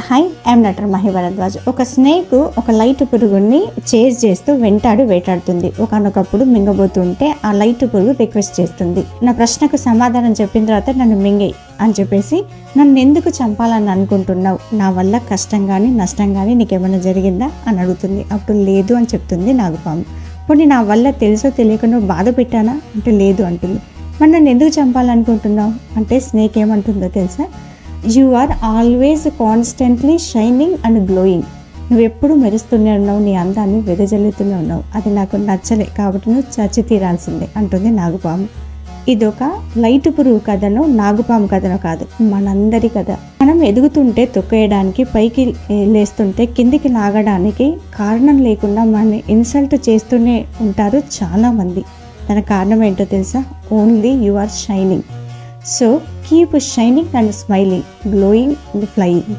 Hi, I'm నటర్ మహి భరద్వాజ్. ఒక snake ఒక లైట్ పురుగుని చేజ్ చేస్తూ వేటాడుతుంది. ఒకనొకప్పుడు మింగబోతుంటే ఆ లైట్ పురుగు రిక్వెస్ట్ చేస్తుంది, నా ప్రశ్నకు సమాధానం చెప్పిన తర్వాత నన్ను మింగేయి అని చెప్పేసి, నన్ను ఎందుకు చంపాలని అనుకుంటున్నావు, నా వల్ల కష్టం కానీ నష్టం కానీ నీకేమైనా జరిగిందా అని అడుగుతుంది. అప్పుడు లేదు అని చెప్తుంది నాగుపాము. పోనీ నా వల్ల తెలుసో తెలియక నువ్వు బాధ పెట్టానా అంటే లేదు అంటుంది. మరి నన్ను ఎందుకు చంపాలనుకుంటున్నావు అంటే స్నేక్ ఏమంటుందో తెలుసా, you are always constantly shining and glowing. నువ్వు ఎప్పుడు మెరుస్తూనే ఉన్నావు, నీ అందాన్ని వెదజల్లుతూనే ఉన్నావు, అది నాకు నచ్చలే కాబట్టి నువ్వు చచ్చి తీరాల్సిందే అంటుంది నాగుపాము. ఇదొక లైట్ పురుగు కథను, నాగుపాము కథను కాదు, మనందరి కథ. మనం ఎదుగుతుంటే తొక్కేయడానికి, పైకి లేస్తుంటే కిందికి లాగడానికి కారణం లేకుండా మనని ఇన్సల్ట్ చేస్తూనే ఉంటారు చాలామంది. దాని కారణం ఏంటో తెలుసా, only you are shining. So keep shining and smiling, glowing and flying.